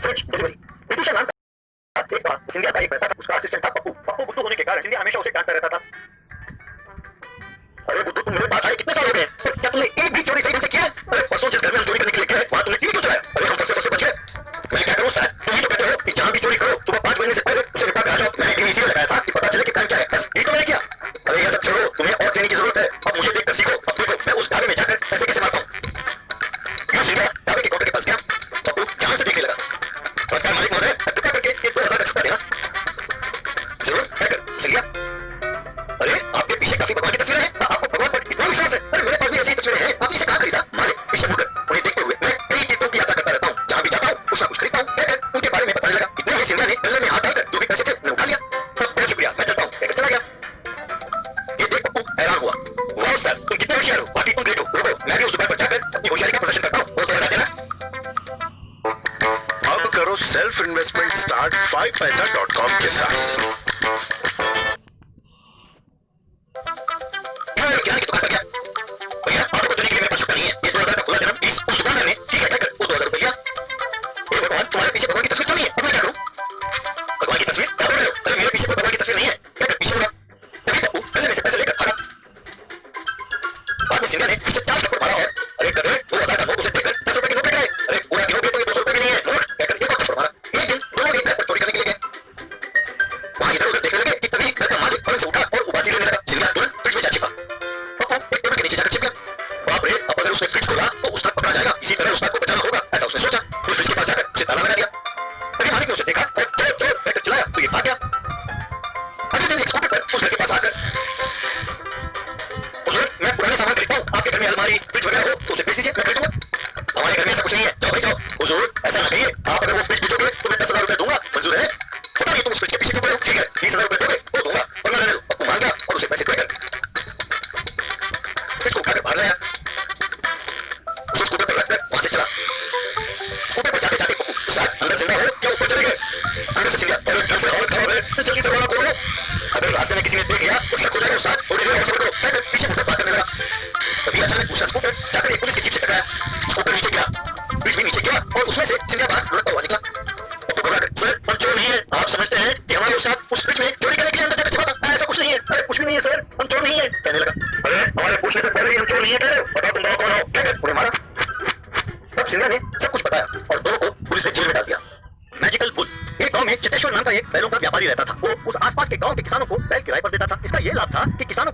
Fridge delivery. नितीशा नाम का एक बार सिंधिया का एक रहता था, उसका असिस्टेंट था पप्पू। पप्पू बुद्धू होने के कारण सिंधिया हमेशा उसे डांटता रहता था। अरे बुद्धू, तुम मेरे पास आए कितने साल हो गए, क्या तुमने एक भी चोरी सही ढंग से किया है? अरे परसों जिस घर में हम चोरी करने के लिए गए वहां तुमने टीवी क्यों चलाया? अरे हम सबसे बच गए। मैं क्या करूं सर, तुम ही तो कहते हो कि जहां भी चोरी करो सुबह 5 बजने से पहले उसे रिपोर्ट करा जाओ। मैंने टीवी इसलिए लगाया था कि पता चले कि काम क्या है, बस यही तो मैंने किया। अरे ये सब छोड़ो, तुम्हें और कहने की जरूरत है। अब मुझे देखकर सीखो। अब देखो मैं उस ढाबे में जाकर पैसे कैसे मारता हूँ। क्यों सिंधिया ढाबे के काउंटर के पास गया, पप्पू ध्यान से देखने लगा। नमस्कार मालिक महोदय, कृपया करके एक 2000 का छुट्टा देना। जरूर कहकर सिंधिया, अरे आपके पीछे काफी भगवान की तस्वीरें हैं, आपको भगवान पर इतना विश्वास है? अरे मेरे पास भी ऐसी तस्वीरें हैं, आपने इसे कहाँ खरीदा? मालिक पीछे मुड़कर उन्हें देखते हुए, मैं कई तीर्थों की यात्रा करता रहता हूँ, जहाँ भी जाता हूँ कुछ ना कुछ खरीदता हूँ, कहकर उनके बारे में बताने लगा। इतने में सिंधिया ने गले में हाथ डालकर जो भी पैसे थे उन्हें उठा लिया। बहुत शुक्रिया, मैं चलता हूँ, कहकर चला गया। ये देख पप्पू हैरान हुआ। वाह सर, तुम कितने होशियार हो, वाकई तुम ग्रेट हो। रुको, मैं भी उस दुकान पर जाकर अपनी होशियारी का प्रदर्शन करता हूँ और 2000 देना। अब करो सेल्फ इन्वेस्टमेंट स्टार्ट 5paisa.com के साथ। किराने की दुकान पर गया। भैया ऑटो को चोरी के लिए मेरे पास छुट्टा नहीं है, ये 2000 का खुला जन्म प्लीज। उस दुकानदार ने ठीक है कहकर वो 2000 रुपए लिया। हे भगवान, तुम्हारे पीछे भगवान की तस्वीर क्यों नहीं है? अब मैं क्या करूं? भगवान की तस्वीर क्या बोल रहे हो? अरे मेरे पीछे कोई भगवान की तस्वीर नहीं है, कहकर पीछे मुड़ा। तभी पप्पू गले में से पैसे लेकर भागा। बाद में सिंधिया ने उसे 4 थप्पड़ मारा और अरे गधे, 2000 का नोट उसे देकर 10 रुपए के नोट ले गए। अरे पूरा गिनोगे तो ये 200 रुपए भी नहीं है नोट, कहकर एक और थप्पड़ मारा। एक दिन दोनों एक घर पर चोरी करने के लिए गए। वहां इधर उधर देखने लगे कि तभी घर का मालिक पलंग से उठा और उबासी लेने लगा। सिंधिया तुरंत फ्रिज में जा छिपा। पप्पू एक टेबल के नीचे जाकर छिप गया। बाप रे, अब अगर उसने फ्रिज खोला तो उस्ताद पकड़ा जाएगा, इसी तरह उस्ताद को बचाना होगा, ऐसा उसने सोचा। फिर फ्रिज के पास जाकर उसे ताला लगा दिया। तभी मालिक ने उसे देखा और चोर चोर कहकर चिल्लाया तो ये भाग गया। अगले दिन एक स्कूटर पर उस घर के पास आकर, हुजूर मैं पुराने सामान खरीदता हूँ, आपके घर में अलमारी फ्रिज वगैरह हो तो उसे बेच दीजिए, मैं खरीदूंगा। हमारे घर में ऐसा कुछ नहीं है, जाओ भाई जाओ। हुजूर ऐसा ना कहिए, आप अगर वो फ्रिज बेचोगे तो मैं 10,000 रुपए दूंगा, मंजूर है? पता नहीं तुम उस फ्रिज के पीछे क्यों पड़े हो, ठीक है 20,000 रुपए दोगे वो दूंगा, वरना रहने दो। पप्पू मान गया और उसे पैसे देकर फ्रिज को उठाकर बाहर लाया। उसे स्कूटर पर रखकर वहां से चला। स्कूटर पर जाते जाते पप्पू उस्ताद अंदर जिंदा हो या ऊपर चले गए? अंदर से सिंधिया, अरे ढंग से और खराब है, जल्दी दरवाजा खोलो, अगर रास्ते में किसी ने देख लिया तो शक हो जाएगा उस्ताद, थोड़ी देर और सब्र करो, कहकर पीछे मुड़कर बात करने लगा। तभी अचानक दूसरा स्कूटर जाकर एक पुलिस की जीप से टकराया। स्कूटर नीचे गिरा, ब्रिज भी नीचे गिरा और उसमें से सिंधिया बाहर लुढ़कता हुआ निकला। पप्पू घबराकर, सर हम चोर नहीं है, आप समझते हैं कि हमारे उस्ताद उस फ्रिज में चोरी करने के लिए अंदर जाकर छिपा था? ऐसा कुछ नहीं है, अरे कुछ भी नहीं है सर, हम चोर नहीं है, कहने लगा। अरे हमारे पूछने से पहले ही हम चोर नहीं है कह रहे हो, बताओ तुम दोनों कौन हो, कहकर उन्हें मारा। तब सिंधिया ने सब कुछ बताया और दोनों को पुलिस ने जेल में डाल दिया। Magical bull. एक गांव में चित्तेश्वर नाम का एक बैलों का व्यापारी रहता था। वो उस आसपास के गांव के किसानों को बैल किराए पर देता था। इसका ये लाभ था कि किसानों